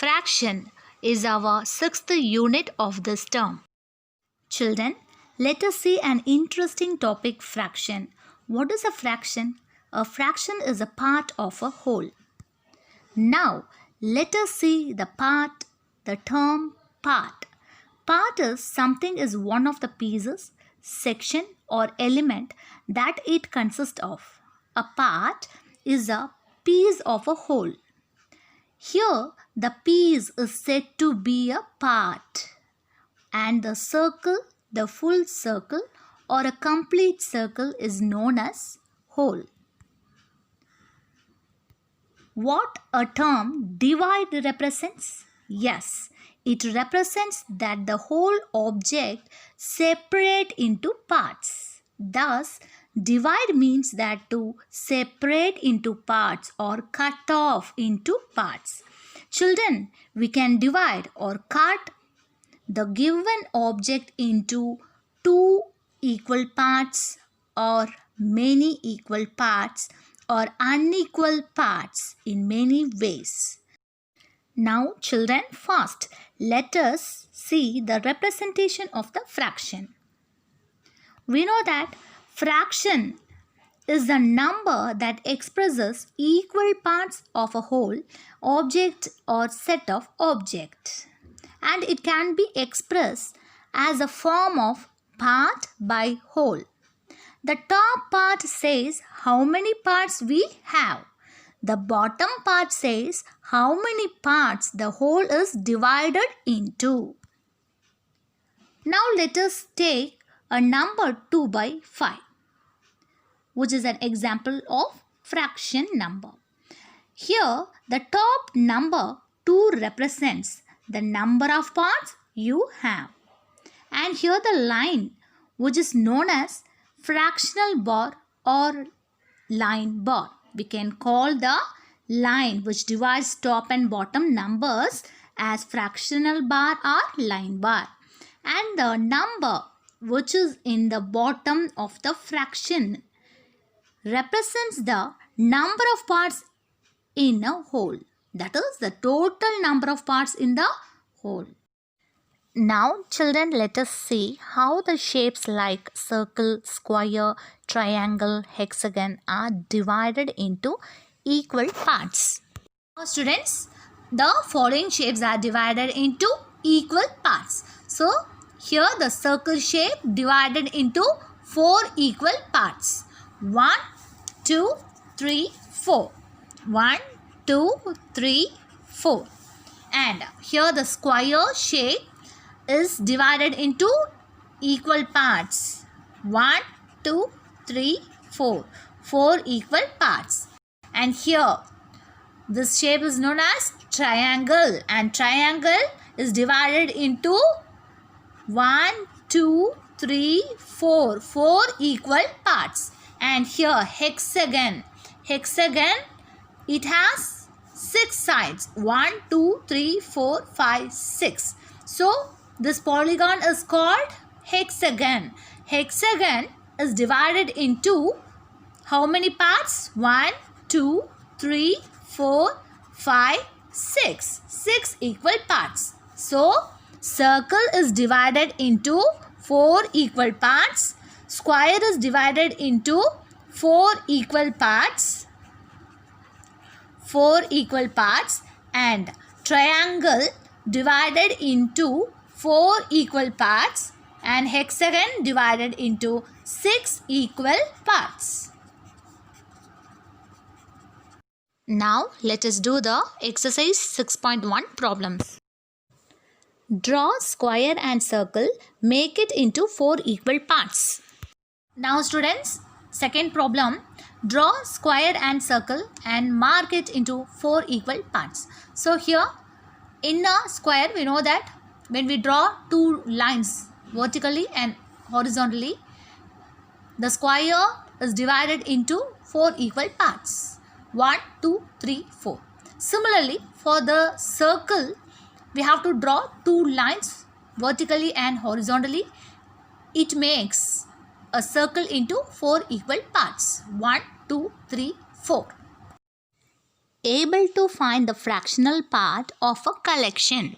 Fraction is our sixth unit of this term. Children, let us see an interesting topic, fraction. What is a fraction? A fraction is a part of a whole. Now, let us see the term part. Part is something is one of the pieces, section or element that it consists of. A part is a piece of a whole. Here, the piece is said to be a part, and the circle, the full circle or a complete circle is known as whole. What a term divide represents? Yes, it represents that the whole object separate into parts. Thus, divide means that to separate into parts or cut off into parts. Children, we can divide or cut the given object into two equal parts or many equal parts or unequal parts in many ways. Now children, first let us see the representation of the fraction. We know that fraction is the number that expresses equal parts of a whole object or set of objects, and it can be expressed as a form of part by whole. The top part says how many parts we have. The bottom part says how many parts the whole is divided into. Now let us take a number 2 by 5, which is an example of fraction number. Here the top number 2 represents the number of parts you have. And here the line, which is known as fractional bar or line bar. We can call the line which divides top and bottom numbers as fractional bar or line bar. And the number which is in the bottom of the fraction represents the number of parts in a whole. That is the total number of parts in the whole. Now children, let us see how the shapes like circle, square, triangle, hexagon are divided into equal parts. Now students, the following shapes are divided into equal parts. So here the circle shape divided into 4 equal parts. 1, 2, 3, 4. 1, 2, 3, 4. And here the square shape is divided into equal parts. 1, 2, 3, 4. 4 equal parts. And here this shape is known as triangle, and triangle is divided into 1, 2, 3, 4. 4 equal parts. And here hexagon. Hexagon, it has 6 sides. 1, 2, 3, 4, 5, 6. So this polygon is called hexagon. Hexagon is divided into how many parts? 1, 2, 3, 4, 5, 6. 6 equal parts. So circle is divided into 4 equal parts. Square is divided into 4 equal parts. 4 equal parts. And triangle divided into 4 equal parts, and hexagon divided into 6 equal parts. Now let us do the exercise 6.1 problems. Draw square and circle, make it into 4 equal parts. Now students, second problem, draw square and circle and mark it into 4 equal parts. So here in a square, we know that when we draw 2 lines vertically and horizontally, the square is divided into 4 equal parts. 1, 2, 3, 4. Similarly, for the circle, we have to draw 2 lines vertically and horizontally. It makes a circle into 4 equal parts. 1, 2, 3, 4. able to find the fractional part of a collection?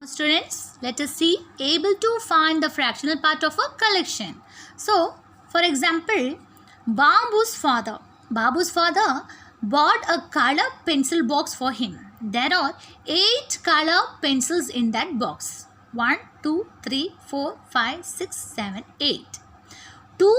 Students, let us see able to find the fractional part of a collection. So, for example, Babu's father bought a color pencil box for him. There are 8 color pencils in that box. 1, 2, 3, 4, 5, 6, 7, 8. 2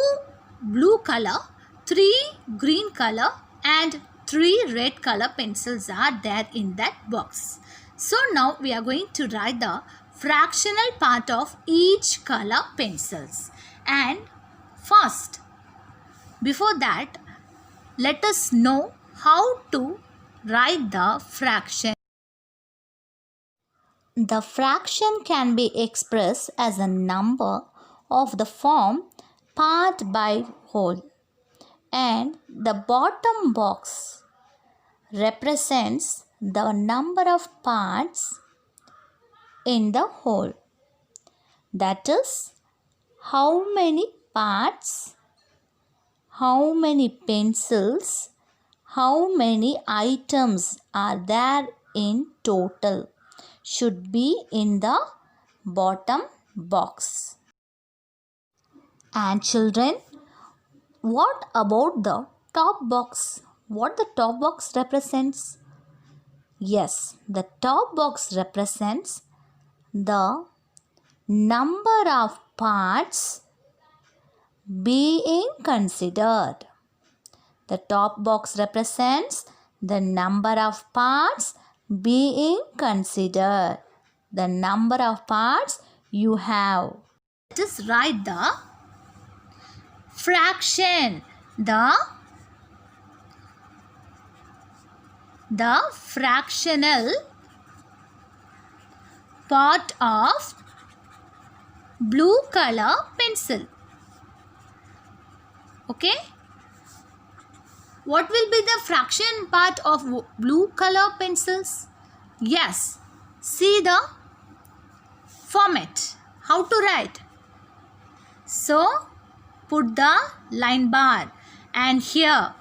blue color, 3 green color and 3 red color pencils are there in that box. So now we are going to write the fractional part of each color pencils. And first, before that, let us know how to write the fraction. The fraction can be expressed as a number of the form part by whole, and the bottom box represents the number of parts in the whole. That is, how many parts, how many pencils, how many items are there in total should be in the bottom box. And children, what about the top box? What the top box represents? Yes, the top box represents the number of parts being considered. The top box represents the number of parts being considered. The number of parts you have. Let us write the fraction. The fractional part of blue color pencil. Okay? What will be the fraction part of blue color pencils? Yes. See the format. How to write? So, put the line bar. And here,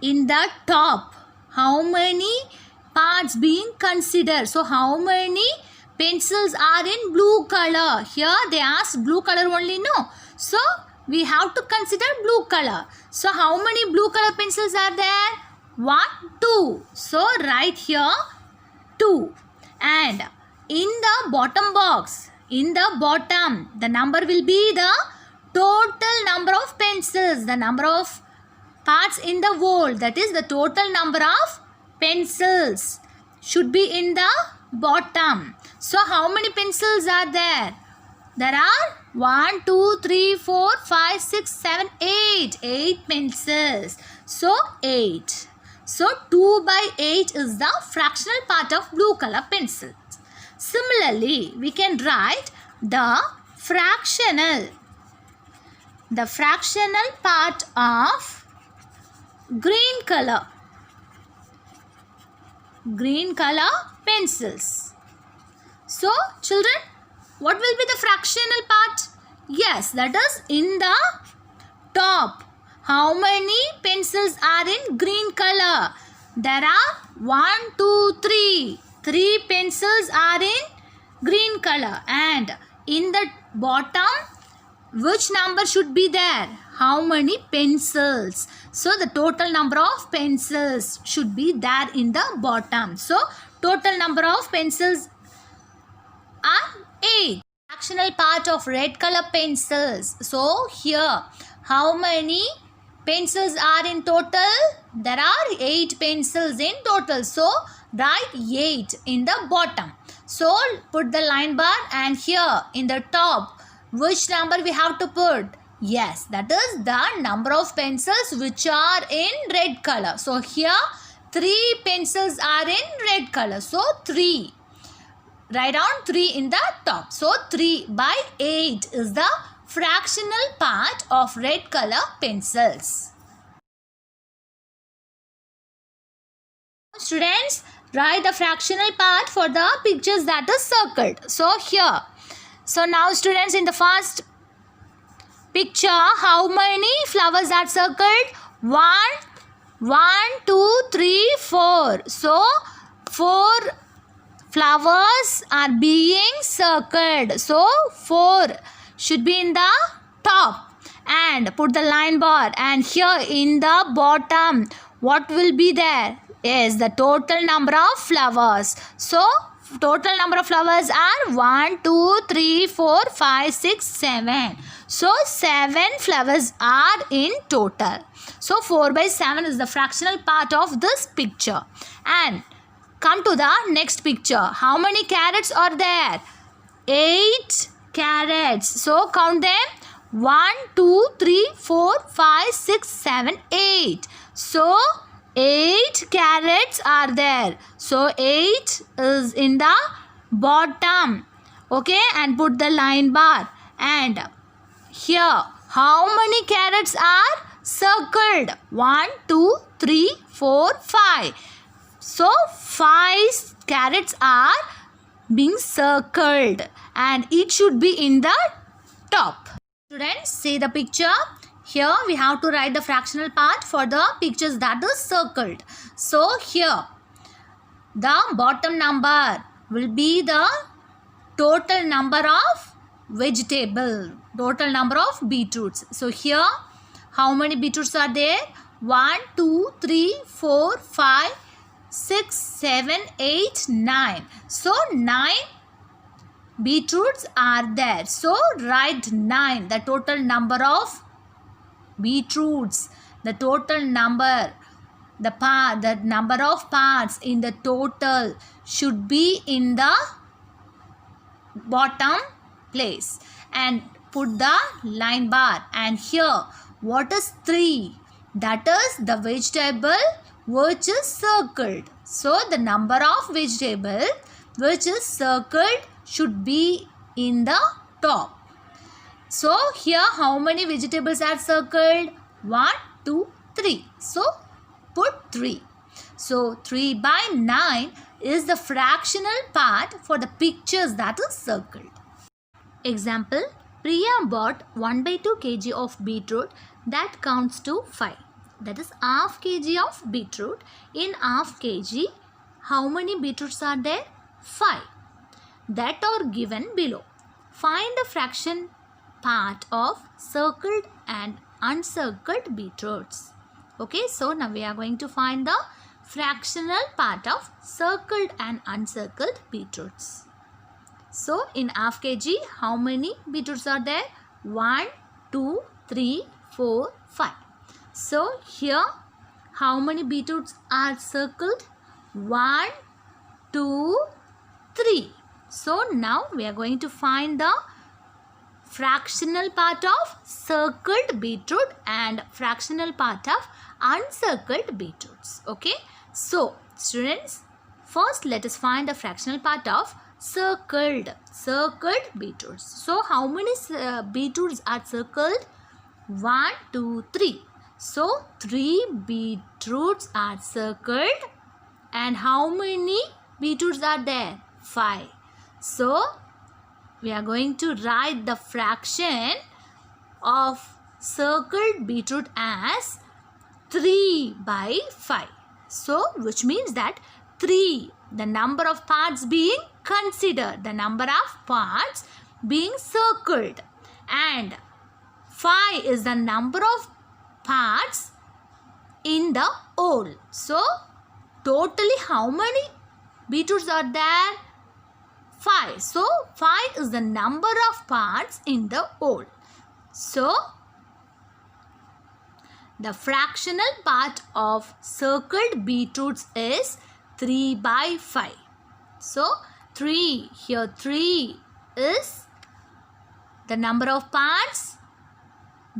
in the top, how many parts being considered? So, how many pencils are in blue color? Here, they ask blue color only, no? So, we have to consider blue color. So, how many blue color pencils are there? 1, 2. So, write here 2. And in the bottom box, in the bottom, the number will be the total number of pencils, the number of parts in the whole, that is the total number of pencils should be in the bottom. So how many pencils are there? There are 1, 2, 3, 4, 5, 6, 7, 8. 8 pencils. So 8. So 2 by 8 is the fractional part of blue color pencils. Similarly, we can write the fractional part of green color pencils. So children, what will be the fractional part? Yes, that is in the top. How many pencils are in green color? There are 1, 2, 3. 3 pencils are in green color. And in the bottom, which number should be there? How many pencils? So the total number of pencils should be there in the bottom. So total number of pencils are 8. Fractional part of red color pencils. So here, how many pencils are in total? There are 8 pencils in total. So write 8 in the bottom. So put the line bar, and here in the top, which number we have to put? Yes, that is the number of pencils which are in red color. So here 3 pencils are in red color. So 3. Write down 3 in the top. So 3 by 8 is the fractional part of red color pencils. Students, write the fractional part for the pictures that is circled. So here. So now students, in the first picture, how many flowers are circled? 1, 1, 2, 3, 4. So 4 flowers are being circled. So 4 should be in the top. And put the line bar, and here in the bottom what will be there is the total number of flowers. So total number of flowers are 1, 2, 3, 4, 5, 6, 7. So 7 flowers are in total. So 4 by 7 is the fractional part of this picture. And come to the next picture. How many carrots are there? 8 carrots. So count them. 1, 2, 3, 4, 5, 6, 7, 8. So 8 carrots are there. So 8 is in the bottom. Okay, and put the line bar. And here, how many carrots are circled? 1, 2, 3, 4, 5. So 5 carrots are being circled, and it should be in the top. Students, see the picture. Here we have to write the fractional part for the pictures that is circled. So here the bottom number will be the total number of vegetable, total number of beetroots. So here how many beetroots are there? 1, 2, 3, 4, 5, 6, 7, 8, 9. So 9 beetroots are there. So write 9, the total number of beetroots, the total number, the number of parts in the total should be in the bottom place. And put the line bar. And here what is 3? That is the vegetable which is circled. So the number of vegetable which is circled should be in the top. So here how many vegetables are circled? 1, 2, 3. So put 3. So 3 by 9 is the fractional part for the pictures that is circled. Example, Priya bought 1 by 2 kg of beetroot that counts to 5. That is half kg of beetroot. In half kg, how many beetroots are there? 5. That are given below. Find the fraction part of circled and uncircled beetroots. Okay, so now we are going to find the fractional part of circled and uncircled beetroots. So in half kg, how many beetroots are there? 1, 2, 3, 4, 5. So here how many beetroots are circled? 1, 2, 3. So now we are going to find the fractional part of circled beetroot and fractional part of uncircled beetroots. Okay. So students, first let us find the fractional part of circled beetroots. So how many beetroots are circled? 1, 2, 3. So 3 beetroots are circled. And how many beetroots are there? 5. So we are going to write the fraction of circled beetroot as 3 by 5. So which means that 3, the number of parts being considered, the number of parts being circled, and 5 is the number of parts in the whole. So totally how many beetroots are there? 5. So 5 is the number of parts in the whole. So the fractional part of circled beetroots is 3 by 5. So 3, here 3 is the number of parts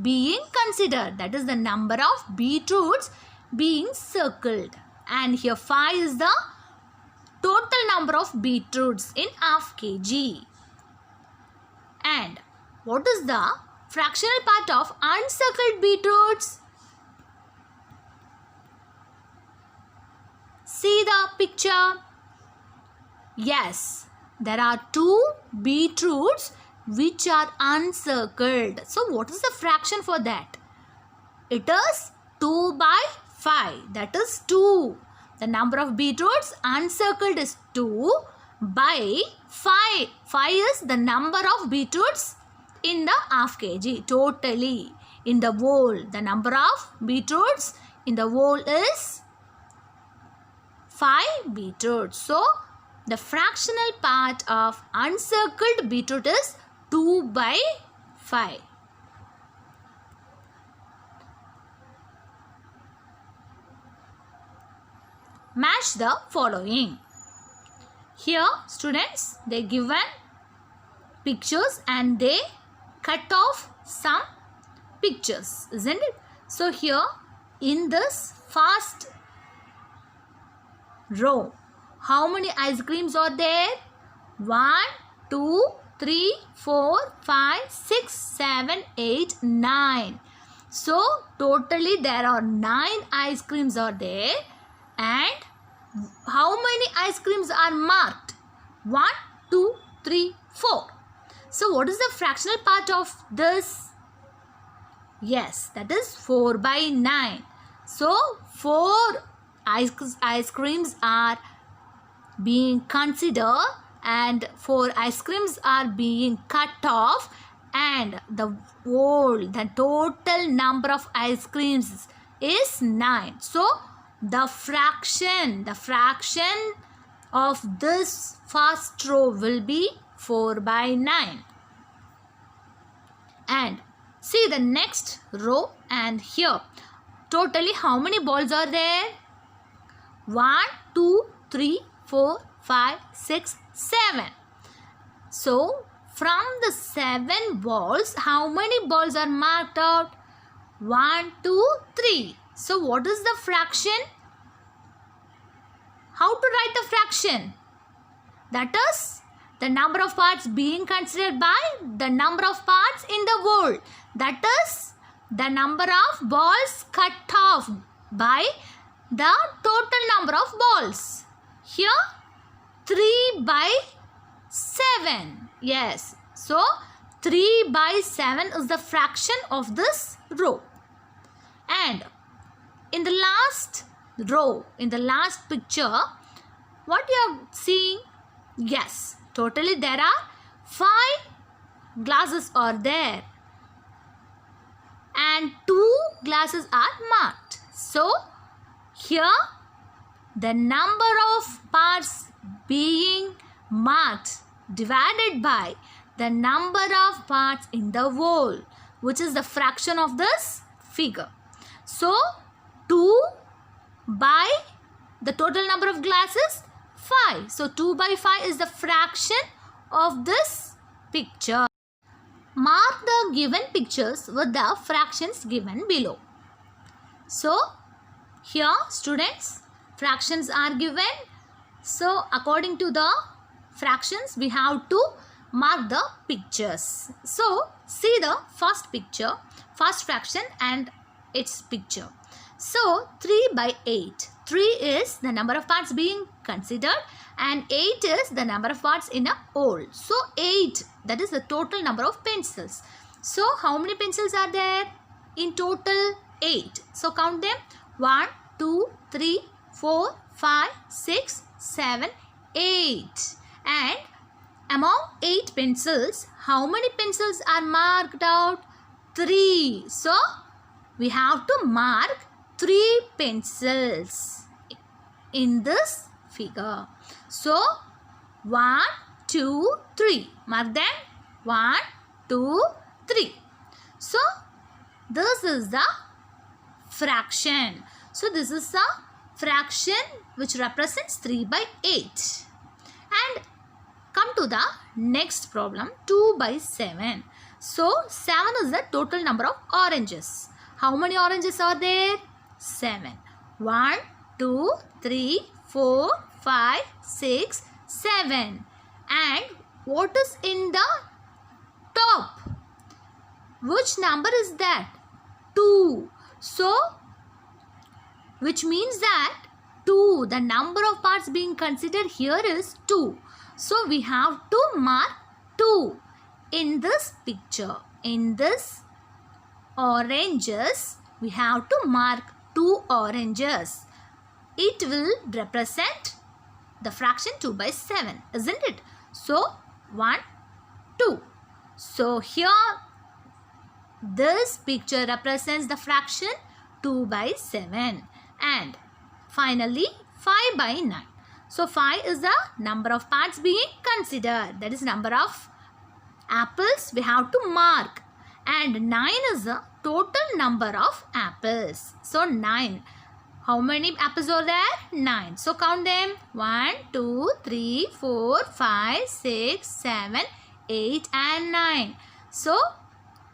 being considered, that is the number of beetroots being circled, and here 5 is the total number of beetroots in half kg. And what is the fractional part of uncircled beetroots? See the picture. Yes, there are 2 beetroots which are uncircled. So what is the fraction for that? It is 2 by 5. That is 2. The number of beetroots uncircled is 2 by 5. 5 is the number of beetroots in the half kg totally. In the whole, the number of beetroots in the whole is 5 beetroots. So, the fractional part of uncircled beetroot is 2 by 5. Match the following. Here, students, they given pictures and they cut off some pictures, isn't it? So, here in this first row, how many ice creams are there? 1, 2, 3, 4, 5, 6, 7, 8, 9. So, totally there are 9 ice creams are there. And how many ice creams are marked? 1, 2, 3, 4. So, what is the fractional part of this? Yes, that is 4 by 9. So, 4 ice creams are being considered and 4 ice creams are being cut off, and the total number of ice creams is 9. So, the fraction of this first row will be 4 by 9. And see the next row, and here totally how many balls are there? 1, 2, 3, 4, 5, 6, 7. So, from the 7 balls, how many balls are marked out? 1, 2, 3. So, what is the fraction? How to write the fraction? That is the number of parts being considered by the number of parts in the whole. That is the number of balls cut off by the total number of balls. Here 3 by 7. Yes. So 3 by 7 is the fraction of this row. And in the last row, in the last picture, what you are seeing? Yes. Totally there are 5 glasses are there. And 2 glasses are marked. So, here the number of parts being marked divided by the number of parts in the whole, which is the fraction of this figure. So, 2 by the total number of glasses 5. So, 2 by 5 is the fraction of this picture. Mark the given pictures with the fractions given below. So, here students, fractions are given. So, according to the fractions, we have to mark the pictures. So, see the first picture, first fraction and its picture. So, 3 by 8. 3 is the number of parts being considered and 8 is the number of parts in a whole. So, 8, that is the total number of pencils. So, how many pencils are there? In total, 8. So, count them. 1, 2, 3, 4, 5, 6, 7, 8. And among 8 pencils, how many pencils are marked out? 3. So, we have to mark 3 pencils in this figure. So, 1, 2, 3. Mark them. 1, 2, 3. So, this is the fraction. So, this is the fraction which represents 3 by 8. And come to the next problem, 2 by 7. So, 7 is the total number of oranges. How many oranges are there? 7. 1, 2, 3, 4, 5, 6, 7. And what is in the top? Which number is that? 2. So, which means that 2, the number of parts being considered here is 2. So, we have to mark 2 in this picture. In this oranges, we have to mark 2. 2 oranges. It will represent the fraction 2 by 7, isn't it? So 1, 2. So here this picture represents the fraction 2 by 7, and finally 5 by 9. So 5 is the number of parts being considered, that is number of apples we have to mark, and 9 is the total number of apples. So 9. How many apples are there? 9. So count them. 1, 2, 3, 4, 5, 6, 7, 8 and 9. So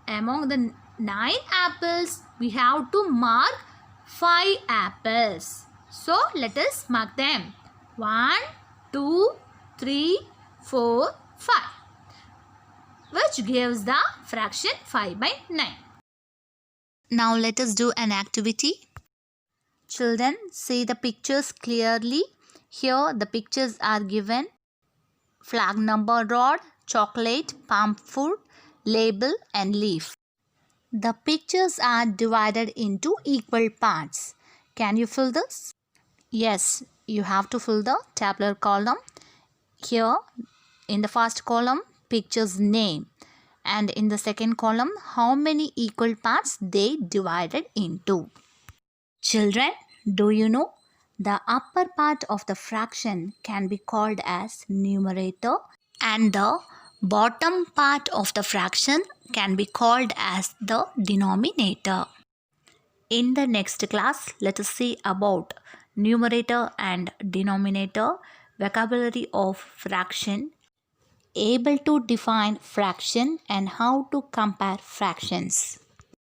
among the 9 apples, we have to mark 5 apples. So let us mark them. 1, 2, 3, 4, 5. Which gives the fraction 5 by 9. Now let us do an activity. Children, see the pictures clearly. Here the pictures are given: flag number rod, chocolate, palm fruit, label and leaf. The pictures are divided into equal parts. Can you fill this? Yes, you have to fill the tabular column. Here in the first column, picture's name, and in the second column, how many equal parts they divided into. Children, do you know the upper part of the fraction can be called as numerator and the bottom part of the fraction can be called as the denominator. In the next class, let us see about numerator and denominator, vocabulary of fraction, able to define fraction and how to compare fractions.